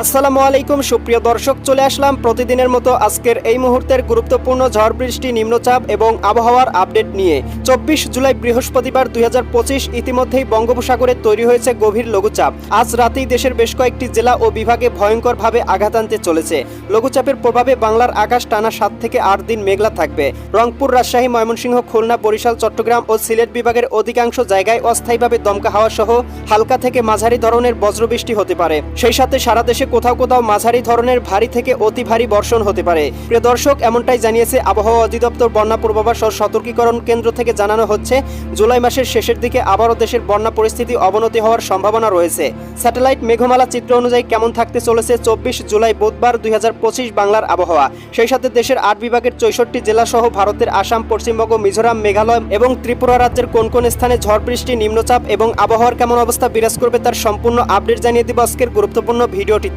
আসসালামু আলাইকুম সুপ্রিয় দর্শক, চলে আসলাম প্রতিদিনের মতো আজকের এই মুহূর্তের গুরুত্বপূর্ণ ঝড় বৃষ্টি, নিম্নচাপ এবং আবহাওয়ার আপডেট নিয়ে। 24 জুলাই বৃহস্পতিবার 2025 ইতিমধ্যেই বঙ্গোপসাগরে তৈরি হয়েছে গভীর লঘুচাপ। আজ রাতেই দেশের বেশ কয়েকটি জেলা ও বিভাগে ভয়ঙ্করভাবে আঘাত আনতে চলেছে। লঘুচাপের প্রভাবে বাংলার আকাশ টানা 7 থেকে 8 দিন মেঘলা থাকবে। রংপুর, রাজশাহী, ময়মনসিংহ, খুলনা, বরিশাল, চট্টগ্রাম ও সিলেট বিভাগের অধিকাংশ জায়গায় অস্থায়ীভাবে দমকা হাওয়া সহ হালকা থেকে মাঝারি ধরনের বজ্রবৃষ্টি হতে পারে। সেই সাথে সারা দেশে কোথাও কোথাও মাঝারি ধরনের ভারী থেকে অতি ভারী বর্ষণ হতে পারে। প্রিয় দর্শক, এমনটাই জানিয়েছে আবহাওয়া অধিদপ্তর। বন্যা পূর্বাভাস ও সতর্কীকরণ কেন্দ্র থেকে জানানো হচ্ছে, জুলাই মাসের শেষের দিকে আবারও দেশের বন্যা পরিস্থিতি অবনতি হওয়ার সম্ভাবনা রয়েছে। স্যাটেলাইট মেঘমালা চিত্র অনুযায়ী কেমন থাকতে চলেছে 24 জুলাই বুধবার 2025 বাংলার আবহাওয়া। সেই সাথে দেশের 8 বিভাগের 64 জেলা সহ ভারতের আসাম, পশ্চিমবঙ্গ, মিজোরাম, মেঘালয় এবং ত্রিপুরা রাজ্যের কোন কোন স্থানে ঝড় বৃষ্টি, নিম্নচাপ এবং আবহাওয়ার কেমন অবস্থা বিরাজ করবে তার সম্পূর্ণ আপডেট জানিয়ে দিব আজকের গুরুত্বপূর্ণ ভিডিওটিতে।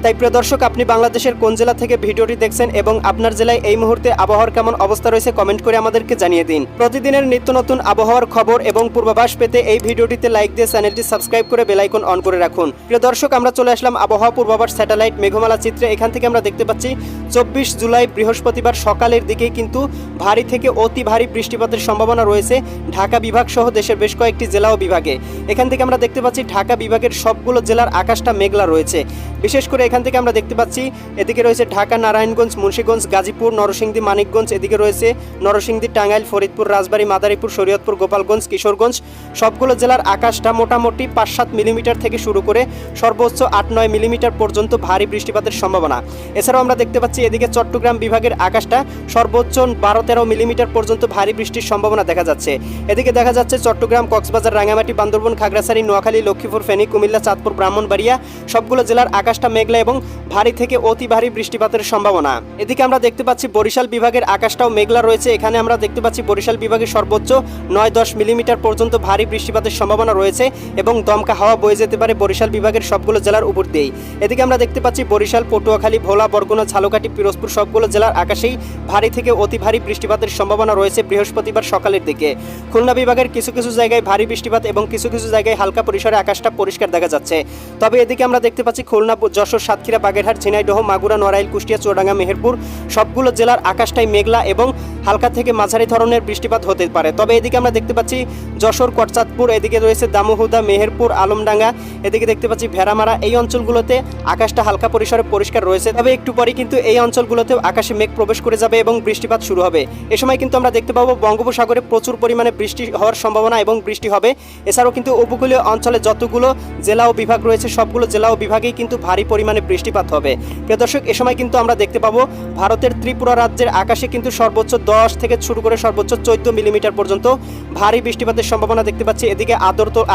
তাই প্রিয় দর্শক, আপনি বাংলাদেশের কোন জেলা থেকে ভিডিওটি দেখছেন এবং আপনার জেলায় এই মুহূর্তে আবহাওয়ার কেমন অবস্থা রয়েছে কমেন্ট করে আমাদেরকে জানিয়ে দিন। প্রতিদিনের নিত্য নতুন আবহাওয়ার খবর এবং পূর্বাভাস পেতে এই ভিডিওটিতে লাইক দিয়ে চ্যানেলটি সাবস্ক্রাইব করে বেল আইকন অন করে রাখুন। প্রিয় দর্শক, আমরা চলে আসলাম আবহাওয়া পূর্বাভাস স্যাটেলাইট মেঘমালা চিত্রে। এখান থেকে আমরা দেখতে পাচ্ছি 24 জুলাই বৃহস্পতিবার সকালের দিকেই কিন্তু ভারী থেকে অতি ভারী বৃষ্টিপাতের সম্ভাবনা রয়েছে ঢাকা বিভাগ সহ দেশের বেশ কয়েকটি জেলা ও বিভাগে। এখান থেকে আমরা দেখতে পাচ্ছি ঢাকা বিভাগের সবগুলো জেলার আকাশটা মেঘলা রয়েছে। বিশেষ করে এখান থেকে আমরা দেখতে পাচ্ছি এদিকে রয়েছে ঢাকা, নারায়ণগঞ্জ, মুন্সিগঞ্জ, গাজীপুর, নরসিংদী, মানিকগঞ্জ, এদিকে রয়েছে নরসিংদী, টাঙ্গাইল, ফরিদপুর, রাজবাড়ী, মাদারীপুর, শরীয়তপুর, গোপালগঞ্জ, কিশোরগঞ্জ। সবগুলো জেলার আকাশটা মোটামুটি 5-7 মিলিমিটার থেকে শুরু করে সর্বোচ্চ 8-9 মিলিমিটার পর্যন্ত ভারী বৃষ্টিপাতের সম্ভাবনা। এছাড়াও আমরা দেখতে পাচ্ছি এদিকে চট্টগ্রাম বিভাগের আকাশটা সর্বোচ্চ 12-13 মিলিমিটার পর্যন্ত ভারী বৃষ্টির সম্ভাবনা দেখা যাচ্ছে। এদিকে দেখা যাচ্ছে চট্টগ্রাম, কক্সবাজার, রাঙ্গামাটি, বান্দরবান, খাগড়াছড়ি, নোয়াখালী, লক্ষ্মীপুর, ফেনী, কুমিল্লা, চাঁদপুর, ব্রাহ্মণবাড়িয়া সবগুলো জেলার আকাশটা মেঘলা এবং ভারী থেকে অতি ভারী বৃষ্টিপাতের সম্ভাবনা। এদিকে আমরা দেখতে পাচ্ছি বরিশাল বিভাগের আকাশটাও মেঘলা রয়েছে। এখানে আমরা দেখতে পাচ্ছি বরিশাল বিভাগের সর্বোচ্চ 9-10 মিলিমিটার পর্যন্ত ভারী বৃষ্টিপাতের সম্ভাবনা রয়েছে এবং দমকা হাওয়া বয়ে যেতে পারে বরিশাল বিভাগের সবগুলো জেলার উপর দিয়েই। এদিকে আমরা দেখতে পাচ্ছি বরিশাল, পটুয়াখালী, ভোলা, বরগুনা, ঝালকাঠি, পিরোজপুর সবগুলো জেলার আকাশেই ভারী থেকে অতি ভারী বৃষ্টিপাতের সম্ভাবনা রয়েছে বৃহস্পতিবার সকালের দিকে। খুলনা বিভাগের কিছু কিছু জায়গায় ভারী বৃষ্টিপাত এবং কিছু কিছু জায়গায় হালকা পরিসরে আকাশটা পরিষ্কার দেখা যাচ্ছে। তবে এদিকে আমরা দেখতে পাচ্ছি খুলনা, যশোর, সাতক্ষীরা, বাগেরহাট, ঝিনাইদহ, মাগুরা, নড়াইল, কুষ্টিয়া, চুয়াডাঙ্গা, মেহেরপুর সবগুলো জেলার আকাশটাই মেঘলা এবং হালকা থেকে মাঝারি ধরনের বৃষ্টিপাত হতে পারে। তবে এদিকে আমরা দেখতে পাচ্ছি যশোর, কোটচাঁদপুর, এদিকে রয়েছে দামোহদা, মেহেরপুর, আলমডাঙ্গা, এদিকে দেখতে পাচ্ছি ভেড়ামারা, এই অঞ্চলগুলোতে আকাশটা হালকা পরিসরে পরিষ্কার রয়েছে। তবে একটু পরে কিন্তু এই অঞ্চলগুলোতেও আকাশে মেঘ প্রবেশ করে যাবে এবং বৃষ্টিপাত শুরু হবে। এ সময় কিন্তু আমরা দেখতে পাবো বঙ্গোপসাগরে প্রচুর পরিমাণে বৃষ্টি হওয়ার সম্ভাবনা এবং বৃষ্টি হবে। এছাড়াও কিন্তু উপকূলীয় অঞ্চলে যতগুলো জেলা ও বিভাগ রয়েছে সবগুলো জেলা ও বিভাগেই কিন্তু ভারী পরিমাণে বৃষ্টিপাত হবে। প্রিয় দর্শক, এ সময় কিন্তু আমরা দেখতে পাবো ভারতের ত্রিপুরা রাজ্যের আকাশে কিন্তু সর্বোচ্চ 10 থেকে শুরু করে সর্বোচ্চ 14 মিলিমিটার পর্যন্ত ভারী বৃষ্টিপাতের সম্ভাবনা দেখতে পাচ্ছি এদিকে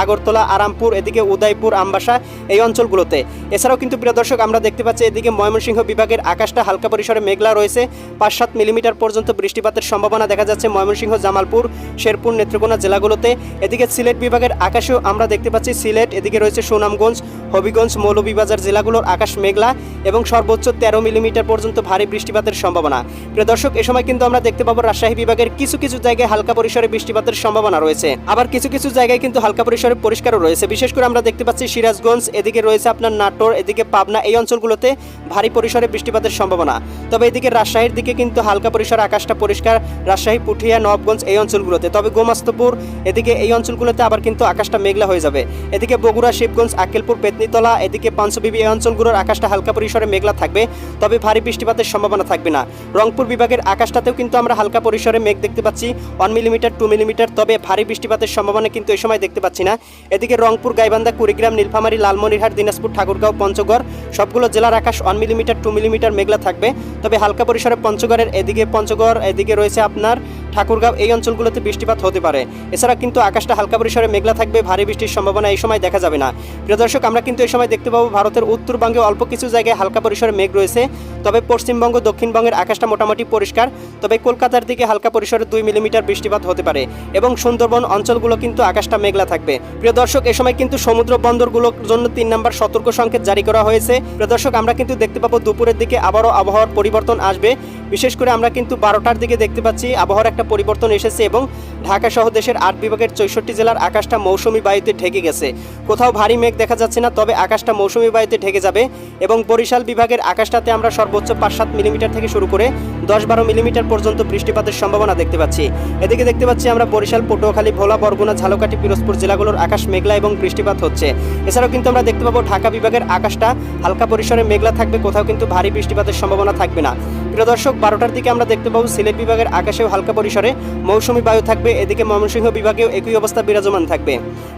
আগরতলা, আরামপুর, এদিকে উদয়পুর, আমবাসা এই অঞ্চলগুলোতে। এছাড়াও কিন্তু প্রিয় দর্শক আমরা দেখতে পাচ্ছি এদিকে ময়মনসিংহ বিভাগের আকাশটা হালকা পরিসরে মেঘলা রয়েছে। 5-7 মিলিমিটার পর্যন্ত বৃষ্টিপাতের সম্ভাবনা দেখা যাচ্ছে ময়মনসিংহ, জামালপুর, শেরপুর, নেত্রকোনা জেলাগুলোতে। এদিকে সিলেট বিভাগের আকাশেও আমরা দেখতে পাচ্ছি সিলেট, এদিকে রয়েছে সুনামগঞ্জ, হবিগঞ্জ, মৌলভীবাজার জেলাগুলোর আকাশ মেঘলা এবং সর্বোচ্চ 13 মিলিমিটার পর্যন্ত ভারী বৃষ্টিপাতের সম্ভাবনা। প্রিয় দর্শক, এ সময় কিন্তু আমরা দেখতে পাবো রাজশাহী বিভাগের কিছু কিছু জায়গায় হালকা পরিসরে বৃষ্টিপাতের সম্ভাবনা রয়েছে। আবার কিছু কিছু জায়গায় কিন্তু হালকা পরিসরে পরিষ্কারও রয়েছে। বিশেষ করে আমরা দেখতে পাচ্ছি সিরাজগঞ্জ, এদিকে রয়েছে আপনার নাটোর, এদিকে পাবনা এই অঞ্চলগুলোতে ভারী পরিসরে বৃষ্টিপাতের সম্ভাবনা। তবে এদিকে রাজশাহীর দিকে কিন্তু হালকা পরিসরে আকাশটা পরিষ্কার, রাজশাহী, পুঠিয়া, নবাবগঞ্জ এই অঞ্চলগুলোতে। তবে গোমাস্তপুর এদিকে এই অঞ্চলগুলোতে আবার কিন্তু আকাশটা মেঘলা হয়ে যাবে। এদিকে বগুড়া, শিবগঞ্জ, আক্কেলপুর, পেতনিতলা, এদিকে পাঞ্চবিবি এই অঞ্চলগুলোর আকাশটা হালকা পরিসরে মেঘলা থাকবে। তবে ভারী বৃষ্টিপাতের সম্ভাবনা থাকবে না। রংপুর বিভাগের আকাশটাতেও কিন্তু আমরা হালকা পরিসরে মেঘ দেখতে পাচ্ছি 1 মিলিমিটার 2 মিলিমিটার। তবে ভারী বৃষ্টিপাতের সম্ভাবনা কিন্তু এই সময় দেখতে পাচ্ছি না। এদিকে রংপুর, গাইবান্ধা, কুড়িগ্রাম, নীলফামারী, লালমনিরহাট, দিনাজপুর, ঠাকুরগাঁও, পঞ্চগড় সবগুলো জেলার আকাশ 1 মিলিমিটার 2 মিলিমিটার মেঘলা থাকবে। তবে হালকা পরিসরে পঞ্চগড়ের পঞ্চগড়, এদিকে রয়েছে আপনার ঠাকুরগাঁও এই অঞ্চলগুলোতে বৃষ্টিপাত হতে পারে। এছাড়া কিন্তু আকাশটা হালকা পরিসরে মেঘলা থাকবে, ভারী বৃষ্টির সম্ভাবনা এই সময় দেখা যাবে না। প্রিয় দর্শক, আমরা কিন্তু এই সময় দেখতে পাবো ভারতের উত্তরবঙ্গে অল্প কিছু জায়গায় হালকা পরিসরে মেঘ রয়েছে। তবে পশ্চিমবঙ্গ, দক্ষিণবঙ্গের আকাশটা মোটামুটি পরিষ্কার। তবে কলকাতা কলকাতার দিকে হালকা পরিসরে 2 মিলিমিটার বৃষ্টিপাত হতে পারে এবং সুন্দরবন অঞ্চলগুলো কিন্তু আকাশটা মেঘলা থাকবে। প্রিয় দর্শক, এ সময় কিন্তু সমুদ্র বন্দরগুলোর জন্য 3 নম্বর সতর্ক সংকেত জারি করা হয়েছে। প্রিয় দর্শক, আমরা কিন্তু দেখতে পাবো দুপুরের দিকে আবারও আবহাওয়ার পরিবর্তন আসবে। বিশেষ করে আমরা কিন্তু 12টার দিকে দেখতে পাচ্ছি আবহাওয়ার একটা পরিবর্তন এসেছে এবং ঢাকা সহ দেশের 8 বিভাগের 64 জেলার আকাশটা মৌসুমি বায়ুতে ঢেকে গেছে। কোথাও ভারী মেঘ দেখা যাচ্ছে না, তবে আকাশটা মৌসুমি বায়ুতে ঢেকে যাবে এবং বরিশাল বিভাগের আকাশটাতে আমরা সর্বোচ্চ 5-7 মিলিমিটার থেকে শুরু করে 10-12 মিলিমিটার পর্যন্ত বৃষ্টিপাতের সম্ভাবনা দেখতে পাচ্ছি। এদিকে দেখতে পাচ্ছি আমরা বরিশাল, পটুয়াখালী, ভোলা, বরগুনা, ঝালকাঠি, পিরোজপুর জেলাগুলোর আকাশ মেঘলা এবং বৃষ্টিপাত হচ্ছে। এছাড়াও কিন্তু আমরা দেখতে পাবো ঢাকা বিভাগের আকাশটা হালকা পরিসরে মেঘলা থাকবে, কোথাও কিন্তু ভারী বৃষ্টিপাতের সম্ভাবনা থাকবে না। প্রিয় দর্শক, 12টার দিকে আমরা দেখতে পাবো সিলেট বিভাগের আকাশেও হালকা পরিসরে মৌসুমি বায়ু থাকবে। এদিকে ময়মনসিংহ বিভাগেও একই অবস্থা বিরাজমান থাকবে।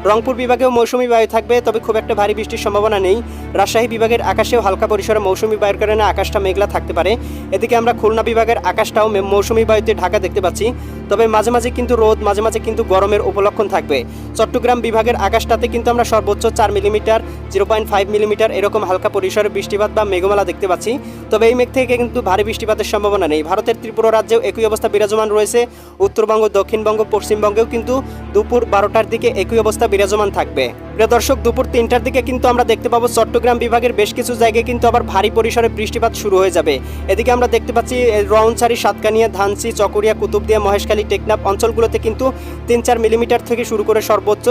রংপুর বিভাগেও মৌসুমি বায়ু থাকবে, তবে খুব একটা ভারী বৃষ্টির সম্ভাবনা নেই। রাজশাহী বিভাগের আকাশেও হালকা পরিসরে মৌসুমি বায়ুর কারণে আকাশটা মেঘলা থাকতে পারে। এদিকে আমরা খুলনা বিভাগের আকাশটাও মৌসুমি বায়ুতে ঢাকা দেখতে পাচ্ছি, তবে মাঝে মাঝে কিন্তু রোদ, মাঝে মাঝে কিন্তু গরমের উপলক্ষণ থাকবে। চট্টগ্রাম বিভাগের আকাশটাতে কিন্তু আমরা সর্বোচ্চ 4 মিলিমিটার, 0.5 মিলিমিটার এরকম হালকা পরিসরে বৃষ্টিপাত বা মেঘমালা দেখতে পাচ্ছি, তবে এই মেঘ থেকে কিন্তু ভারী বৃষ্টিপাতের সম্ভাবনা নেই। ভারতের ত্রিপুরা রাজ্যেও একই অবস্থা বিরাজমান রয়েছে। উত্তরবঙ্গ, দক্ষিণবঙ্গ, পশ্চিমবঙ্গেও কিন্তু দুপুর 12টার দিকে একই অবস্থা বিরাজমান থাকবে। প্রিয় দর্শক, দুপুর 3টার দিকে কিন্তু আমরা দেখতে পাবো চট্টগ্রাম বিভাগের বেশ কিছু জায়গায় কিন্তু আবার ভারী পরিসরে বৃষ্টিপাত শুরু হয়ে যাবে। এদিকে আমরা দেখতে পাচ্ছি রওনছড়ি, সাতকানিয়া, ধানসি, চকরিয়া, কুতুবদিয়া, মহেশখালী, টেকনাফ অঞ্চলগুলোতে কিন্তু 3-4 মিলিমিটার থেকে শুরু করে সর্বোচ্চ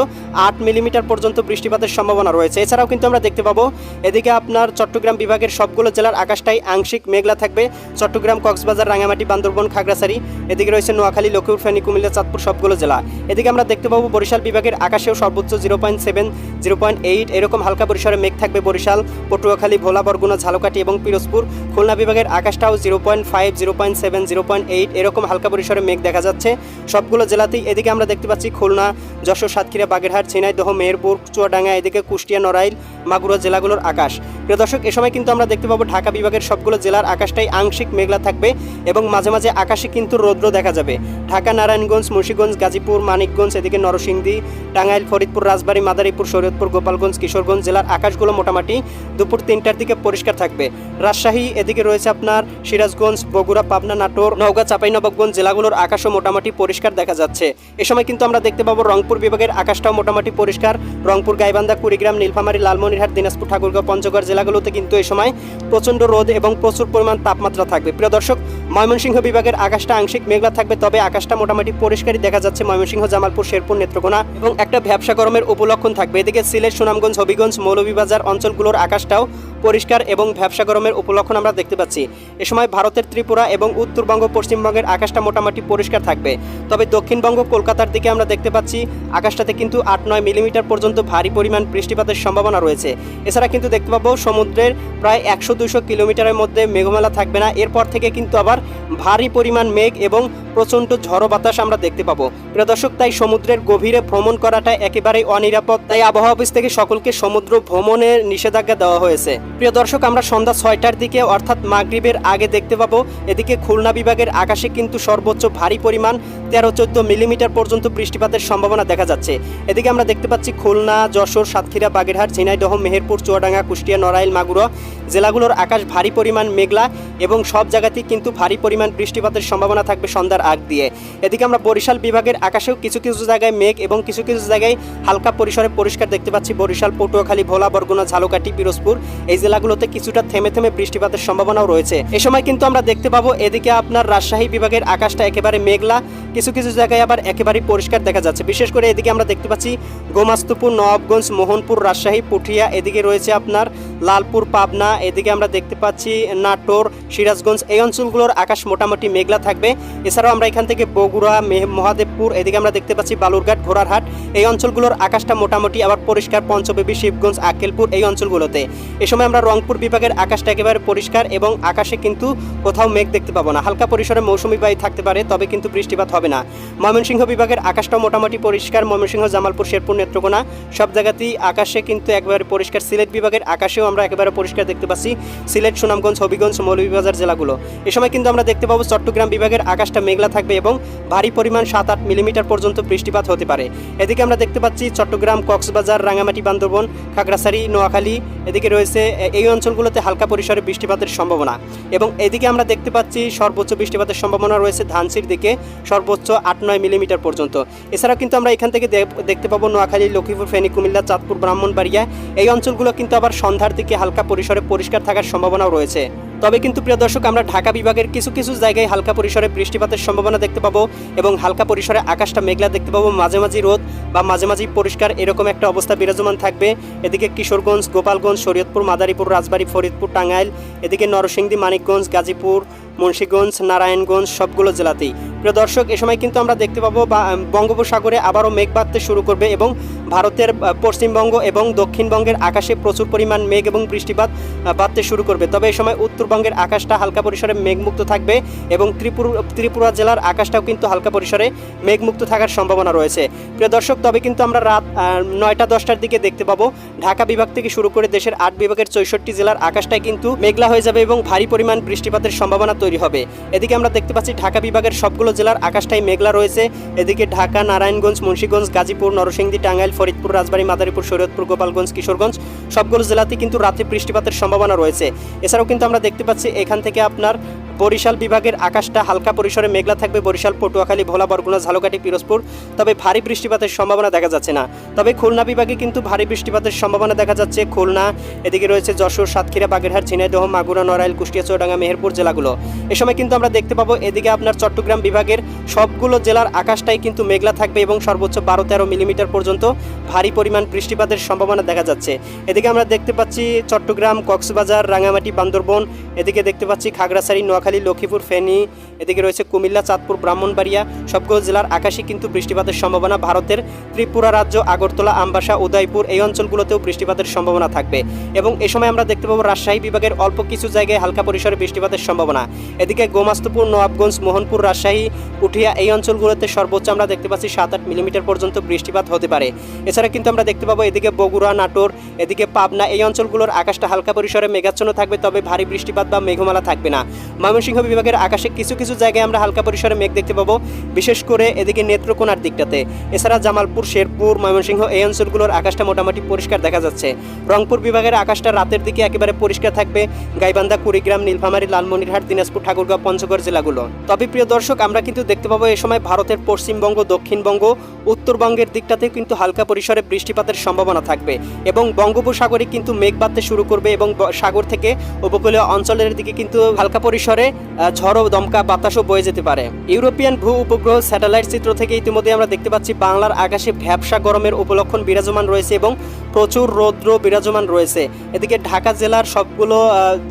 8 মিলিমিটার পর্যন্ত বৃষ্টিপাতের সম্ভাবনা রয়েছে। এছাড়াও কিন্তু আমরা দেখতে পাবো এদিকে আপনার চট্টগ্রাম বিভাগের সবগুলো জেলার আকাশটাই আংশিক মেঘলা থাকবে। চট্টগ্রাম, কক্সবাজার, রাঙামাটি, বান্দরবন, খাগড়াছড়ি, এদিকে রয়েছে নোয়াখালী, লক্ষ্মীপুর, ফেনী, কুমিল্লা, চাঁদপুর সবগুলো জেলা। এদিকে আমরা দেখতে পাবো বরিশাল বিভাগের আকাশেও সর্বোচ্চ 0.7, 0.8 এরকম হালকা পরিসরে মেঘ থাকবে। বরিশাল, পটুয়াখালী, ভোলা, বরগুনা, ঝালকাঠি এবং পিরোজপুর। খুলনা বিভাগের আকাশটাও 0.5, 0.7, 0.8 এরকম হালকা পরিসরে মেঘ দেখা যাচ্ছে সবগুলো জেলাতেই। এদিকে আমরা দেখতে পাচ্ছি খুলনা, যশোর, সাতক্ষীরা, বাগেরহাট, ঝিনাইদহ, মেহেরপুর, চুয়াডাঙ্গা, এদিকে কুষ্টিয়া, নড়াইল, মাগুরা জেলাগুলোর আকাশ। প্রিয় দর্শক, এ সময় কিন্তু আমরা দেখতে পাবো ঢাকা বিভাগের সবগুলো জেলার আকাশটাই আংশিক মেঘলা থাকবে এবং মাঝে মাঝে আকাশে কিন্তু রৌদ্র দেখা যাবে। ঢাকা, নারায়ণগঞ্জ, মুন্সিগঞ্জ, গাজীপুর, মানিকগঞ্জ, এদিকে নরসিংদী, টাঙ্গাইল, ফরিদপুর, রাজবাড়ী, মাদারীপুর, শরীয়তপুর, গোপালগঞ্জ, কিশোরগঞ্জ জেলার আকাশগুলো মোটামুটি দুপুর 3টার দিকে পরিষ্কার থাকবে। রাজশাহী, এদিকে রয়েছে আপনার সিরাজগঞ্জ, বগুড়া, পাবনা, নাটোর, নওগাঁ, চাঁপাইনবাবগঞ্জ জেলাগুলোর আকাশও মোটামুটি পরিষ্কার দেখা যাচ্ছে। এ সময় কিন্তু আমরা দেখতে পাবো রংপুর বিভাগের আকাশটাও মোটামুটি পরিষ্কার। রংপুর, গাইবান্ধা, কুড়িগ্রাম, নীলফামারী, লালমনিরহাট, দিনাজপুর, ঠাকুরগাঁও, পঞ্চগড় জেলাগুলোতে কিন্তু এই সময় প্রচণ্ড রোদ এবং প্রচুর পরিমাণ তাপমাত্রা থাকবে। প্রিয় দর্শক, ময়মনসিংহ বিভাগের আকাশটা আংশিক মেঘলা থাকবে, তবে আকাশটা মোটামুটি পরিষ্কারই দেখা যাচ্ছে। ময়মনসিংহ, জামালপুর, শেরপুর, নেত্রকোনা এবং একটা ভ্যাপসা গরমের উপলক্ষণ থাকবে। এদিকে সিলেট, সুনামগঞ্জ, হবিগঞ্জ, মৌলভীবাজার অঞ্চলগুলোর আকাশটাও পরিষ্কার এবং ভ্যাপসা গরমের উপলক্ষণ আমরা দেখতে পাচ্ছি। এ সময় ভারতের ত্রিপুরা এবং উত্তরবঙ্গ, পশ্চিমবঙ্গের আকাশটা মোটামুটি পরিষ্কার থাকবে, তবে দক্ষিণবঙ্গ, কলকাতার দিকে আমরা দেখতে পাচ্ছি আকাশটাতে কিন্তু 8-9 মিলিমিটার পর্যন্ত ভারী পরিমাণ বৃষ্টিপাতের সম্ভাবনা রয়েছে। এছাড়া কিন্তু দেখতে পাবো সমুদ্রের প্রায় 100-200 কিলোমিটারের মধ্যে মেঘমালা থাকবে না। এরপর থেকে কিন্তু আবার ভারী পরিমাণ মেঘ এবং প্রচণ্ড ঝড়ো বাতাস আমরা দেখতে পাবো। প্রিয় দর্শক, তাই সমুদ্রের গভীরে ভ্রমণ করাটা একেবারেই অনিরাপদ, তাই আবহাওয়া অফিস থেকে সকলকে সমুদ্র ভ্রমণের নিষেধাজ্ঞা দেওয়া হয়েছে। প্রিয় দর্শক, আমরা সন্ধ্যা 6টার দিকে অর্থাৎ মাগরিবের আগে দেখতে পাবো এদিকে খুলনা বিভাগের আকাশে কিন্তু সর্বোচ্চ ভারী পরিমাণ 13-14 মিলিমিটার পর্যন্ত বৃষ্টিপাতের সম্ভাবনা দেখা যাচ্ছে। এদিকে আমরা দেখতে পাচ্ছি খুলনা, যশোর, সাতক্ষীরা, বাগেরহাট, ঝিনাইদহ, মেহেরপুর, চুয়াডাঙ্গা, কুষ্টিয়া, নড়াইল, মাগুরা জেলাগুলোর আকাশ ভারী পরিমাণ মেঘলা এবং সব জায়গাতেই কিন্তু ভারী পরিমাণ বৃষ্টিপাতের সম্ভাবনা থাকবে সন্ধ্যার আগ দিয়ে। এদিকে আমরা বরিশাল বিভাগের আকাশেও কিছু কিছু জায়গায় মেঘ এবং কিছু কিছু জায়গায় হালকা পরিসরে পরিষ্কার দেখতে পাচ্ছি। বরিশাল, পটুয়াখালী, ভোলা, বরগুনা, ঝালকাঠি, পিরোজপুর এই জেলাগুলোতে কিছুটা থেমে থেমে বৃষ্টিপাতের সম্ভাবনাও রয়েছে। এ সময় কিন্তু আমরা দেখতে পাবো এদিকে আপনার রাজশাহী বিভাগের আকাশটা একেবারে মেঘলা, কিছু কিছু জায়গায় আবার একেবারেই পরিষ্কার দেখা যাচ্ছে। বিশেষ করে এদিকে আমরা দেখতে পাচ্ছি গোমাস্তুপুর, নবাবগঞ্জ, মোহনপুর, রাজশাহী, পুঠিয়া, এদিকে রয়েছে আপনার লালপুর, পাবনা, এদিকে আমরা দেখতে পাচ্ছি নাটোর, সিরাজগঞ্জ এই অঞ্চলগুলোর আকাশ মোটামুটি মেঘলা থাকবে। এছাড়াও আমরা এখান থেকে বগুড়া, মহাদেবপুর, এদিকে আমরা দেখতে পাচ্ছি বালুরঘাট, ঘোড়ারহাট এই অঞ্চলগুলোর আকাশটা মোটামুটি আবার পরিষ্কার। পঞ্চবেবী, শিবগঞ্জ, আক্কেলপুর এই অঞ্চলগুলোতে এ সময় আমরা রংপুর বিভাগের আকাশটা একেবারে পরিষ্কার এবং আকাশে কিন্তু কোথাও মেঘ দেখতে পাবো না। হালকা পরিসরে মৌসুমী বায়ু থাকতে পারে, তবে কিন্তু বৃষ্টিপাত হবে না। ময়মনসিংহ বিভাগের আকাশটাও মোটামুটি পরিষ্কার। ময়মনসিংহ, জামালপুর, শেরপুর, নেত্রকোনা সব জায়গাতেই আকাশে কিন্তু একেবারে পরিষ্কার। সিলেট বিভাগের আকাশেও আমরা একেবারে পরিষ্কার দেখতে পাচ্ছি সিলেট, সুনামগঞ্জ, হবিগঞ্জ, মৌলভীবাজার জেলাগুলো। এ সময় কিন্তু আমরা দেখতে পাবো চট্টগ্রাম বিভাগের আকাশটা মেঘলা থাকবে এবং ভারী পরিমাণ 7-8 মিলিমিটার পর্যন্ত বৃষ্টিপাত হতে পারে। এদিকে আমরা দেখতে পাচ্ছি চট্টগ্রাম, কক্সবাজার, রাঙামাটি, বান্দরবন, খাগড়াছড়ি, নোয়াখালী, এদিকে রয়েছে এই অঞ্চলগুলোতে হালকা পরিসরে বৃষ্টিপাতের সম্ভাবনা। এবং এদিকে আমরা দেখতে পাচ্ছি সর্বোচ্চ বৃষ্টিপাতের সম্ভাবনা রয়েছে ধানসির দিকে সর্বোচ্চ 8-9 মিলিমিটার পর্যন্ত। এছাড়াও কিন্তু আমরা এখান থেকে দেখতে পাবো নোয়াখালী, লক্ষ্মীপুর, ফেনী, কুমিল্লা, চাঁদপুর, ব্রাহ্মণবাড়িয়া, এই অঞ্চলগুলো কিন্তু আবার সন্ধ্যার দিকে হালকা পরিসরে পরিষ্কার থাকার সম্ভাবনাও রয়েছে। তবে কিন্তু প্রিয় দর্শক, আমরা ঢাকা বিভাগের কিছু কিছু জায়গায় হালকা পরিসরে বৃষ্টিপাতের সম্ভাবনা দেখতে পাবো এবং হালকা পরিসরে আকাশটা মেঘলা দেখতে পাবো, মাঝে মাঝে রোদ বা মাঝে মাঝে পরিষ্কার এরকম একটা অবস্থা বিরাজমান থাকবে। এদিকে কিশোরগঞ্জ, গোপালগঞ্জ, শরীয়তপুর, মাদারীপুর, রাজবাড়ী, ফরিদপুর, টাঙ্গাইল, এদিকে নরসিংদী, মানিকগঞ্জ, গাজীপুর, মুন্সিগঞ্জ, নারায়ণগঞ্জ সবগুলো জেলাতেই। প্রিয় দর্শক, এ সময় কিন্তু আমরা দেখতে পাবো বঙ্গোপসাগরে আবারও মেঘ বাড়তে শুরু করবে এবং ভারতের পশ্চিমবঙ্গ এবং দক্ষিণবঙ্গের আকাশে প্রচুর পরিমাণ মেঘ এবং বৃষ্টিপাত বাড়তে শুরু করবে। তবে এই সময় উত্তরবঙ্গের আকাশটা হালকা পরিসরে মেঘমুক্ত থাকবে এবং ত্রিপুরা জেলার আকাশটাও কিন্তু হালকা পরিসরে মেঘমুক্ত থাকার সম্ভাবনা রয়েছে। প্রিয় দর্শক, তবে কিন্তু আমরা রাত 9টা-10টার দিকে দেখতে পাবো ঢাকা বিভাগ থেকে শুরু করে দেশের 8 বিভাগের 64 জেলার আকাশটাই কিন্তু মেঘলা হয়ে যাবে এবং ভারী পরিমাণ বৃষ্টিপাতের সম্ভাবনা তৈরি হবে। এদিকে আমরা দেখতে পাচ্ছি ঢাকা বিভাগের সবগুলো জেলার আকাশটাই মেঘলা রয়েছে। এদিকে ঢাকা, নারায়ণগঞ্জ, মুন্সিগঞ্জ, গাজীপুর, নরসিংদী, টাঙ্গাইল, ফরিদপুর, রাজবাড়ী, মাদারীপুর, শরীয়তপুর, গোপালগঞ্জ, কিশোরগঞ্জ সবগুলো জেলাতে কিন্তু রাতে বৃষ্টিপাতের সম্ভাবনা রয়েছে। এছাড়াও কিন্তু আমরা দেখতে পাচ্ছি এখান থেকে আপনার বরিশাল বিভাগের আকাশটা হালকা পরিসরে মেঘলা থাকবে, বরিশাল, পটুয়াখালী, ভোলা, বরগুনা, ঝালকাঠি, পিরোজপুর, তবে ভারী বৃষ্টিপাতের সম্ভাবনা দেখা যাচ্ছে না। তবে খুলনা বিভাগে কিন্তু ভারী বৃষ্টিপাতের সম্ভাবনা দেখা যাচ্ছে। খুলনা, এদিকে রয়েছে যশোর, সাতক্ষীরা, বাগেরহাট, ঝিনাইদহ, মাগুরা, নড়াইল, কুষ্টিয়া, চুয়াডাঙ্গা, মেহেরপুর জেলাগুলো। এ সময় কিন্তু আমরা দেখতে পাবো এদিকে আপনার চট্টগ্রাম বিভাগের সবগুলো জেলার আকাশটাই কিন্তু মেঘলা থাকবে এবং সর্বোচ্চ 12-13 মিলিমিটার পর্যন্ত ভারী পরিমাণ বৃষ্টিপাতের সম্ভাবনা দেখা যাচ্ছে। এদিকে আমরা দেখতে পাচ্ছি চট্টগ্রাম, কক্সবাজার, রাঙামাটি, বান্দরবন, এদিকে দেখতে পাচ্ছি খাগড়াছড়ি, নোয়াখালী, লক্ষ্মীপুর, ফেনী, এদিকে রয়েছে কুমিল্লা, চাঁদপুর, ব্রাহ্মণবাড়িয়া সবগুলো জেলার আকাশে কিন্তু বৃষ্টিপাতের সম্ভাবনা। ভারতের ত্রিপুরা রাজ্য, আগরতলা, আমবাসা, উদয়পুর এই অঞ্চলগুলোতেও বৃষ্টিপাতের সম্ভাবনা থাকবে এবং এ সময় আমরা দেখতে পাবো রাজশাহী বিভাগের অল্প কিছু জায়গায় হালকা পরিসরে বৃষ্টিপাতের সম্ভাবনা। এদিকে গোমাস্তপুর, নবাবগঞ্জ, মোহনপুর, রাজশাহী, পুঠিয়া এই অঞ্চলগুলোতে সর্বোচ্চ আমরা দেখতে পাচ্ছি 7-8 মিলিমিটার পর্যন্ত বৃষ্টিপাত হতে পারে। এছাড়া কিন্তু আমরা দেখতে পাবো এদিকে বগুড়া, নাটোর, এদিকে পাবনা এই অঞ্চলগুলোর আকাশটা হালকা পরিসরে মেঘাচ্ছন্ন থাকবে, তবে ভারী বৃষ্টিপাত বা মেঘমালা থাকবে না। ময়মনসিংহ বিভাগের আকাশে কিছু কিছু জায়গায় আমরা হালকা পরিসরে মেঘ দেখতে পাবো, বিশেষ করে এদিকে নেত্রকোনার দিকটাতে। এছাড়া জামালপুর, শেরপুর, ময়মনসিংহ এই অঞ্চলগুলোর আকাশটা মোটামুটি পরিষ্কার দেখা যাচ্ছে। রংপুর বিভাগের আকাশটা রাতের দিকে একেবারে পরিষ্কার থাকবে, গাইবান্ধা, কুড়িগ্রাম, নীলফামারী, লালমনিরহাট, দিনাজপুর, ঠাকুরগাঁও, পঞ্চগড় জেলাগুলো। তবে প্রিয় দর্শক, আমরা কিন্তু দেখতে পাবো এই সময় ভারতের পশ্চিমবঙ্গ, দক্ষিণবঙ্গ, উত্তরবঙ্গের দিকটাতে কিন্তু হালকা পরিসরে বৃষ্টিপাতের সম্ভাবনা থাকবে এবং বঙ্গোপসাগরে কিন্তু মেঘ বাড়তে শুরু করবে এবং সাগর থেকে উপকূলীয় অঞ্চলের দিকে কিন্তু হালকা পরিসরে ঝড় ও দমকা বাতাসও বয়ে যেতে পারে। ইউরোপিয়ান ভূ উপগ্রহ স্যাটেলাইট চিত্র থেকে ইতিমধ্যে আমরা দেখতে পাচ্ছি বাংলার আকাশে ভ্যাপসা গরমের উপলক্ষণ বিরাজমান রয়েছে এবং প্রচুর রৌদ্র বিরাজমান রয়েছে। এদিকে ঢাকা জেলার সবগুলো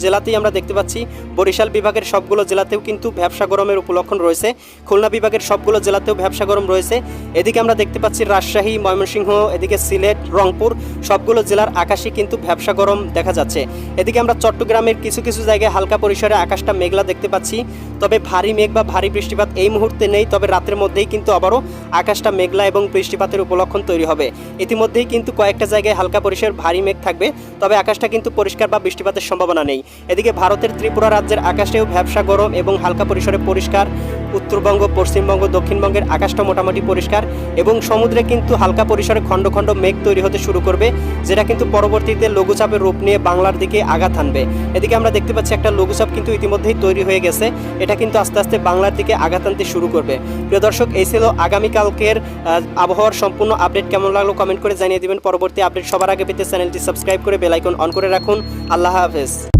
জেলাতেই আমরা দেখতে পাচ্ছি, বরিশাল বিভাগের সবগুলো জেলাতেও কিন্তু ভ্যাপসা গরমের উপলক্ষণ রয়েছে, খুলনা বিভাগের সবগুলো জেলাতেও ভ্যাপসা গরম রয়েছে। এদিকে আমরা দেখতে পাচ্ছি রাজশাহী, ময়মনসিংহ, এদিকে সিলেট, রংপুর সবগুলো জেলার আকাশে কিন্তু ভ্যাপসা গরম দেখা যাচ্ছে। এদিকে আমরা চট্টগ্রামের কিছু কিছু জায়গায় হালকা পরিসরে আকাশটা মেঘলা দেখতে পাচ্ছি, তবে ভারী মেঘ বা ভারী বৃষ্টিপাত এই মুহূর্তে নেই। তবে রাতের মধ্যেই কিন্তু আবারও আকাশটা মেঘলা এবং বৃষ্টিপাতের উপলক্ষণ তৈরি হবে। ইতিমধ্যেই কিন্তু কয়েকটা জায়গায় হালকা পরিসর ভারী মেঘ থাকবে, তবে আকাশটা কিন্তু পরিষ্কার বা বৃষ্টিপাতের সম্ভাবনা নেই। এদিকে ভারতের ত্রিপুরা রাজ্যের আকাশেও ভ্যাপসা গরম এবং হালকা পরিসরে পরিষ্কার। উত্তরবঙ্গ, পশ্চিমবঙ্গ, দক্ষিণবঙ্গের আকাশটা মোটামুটি পরিষ্কার এবং সমুদ্রে কিন্তু হালকা পরিসরে খণ্ড খণ্ড মেঘ তৈরি হতে শুরু করবে, যেটা কিন্তু পরবর্তীতে লঘুচাপের রূপ নিয়ে বাংলার দিকে আঘাত হানবে। এদিকে আমরা দেখতে পাচ্ছি একটা লঘুচাপ কিন্তু ইতিমধ্যেই তৈরি হয়ে গেছে, এটা কিন্তু আস্তে আস্তে বাংলার দিকে আঘাত আনতে শুরু করবে। প্রিয় দর্শক, এই ছিল আগামীকালকের আবহাওয়ার সম্পূর্ণ আপডেট। কেমন লাগলো কমেন্ট করে জানিয়ে দিবেন। পরবর্তী আপডেট সবার আগে পেতে চ্যানেলটি সাবস্ক্রাইব করে বেল আইকন অন করে রাখুন। আল্লাহ হাফেজ।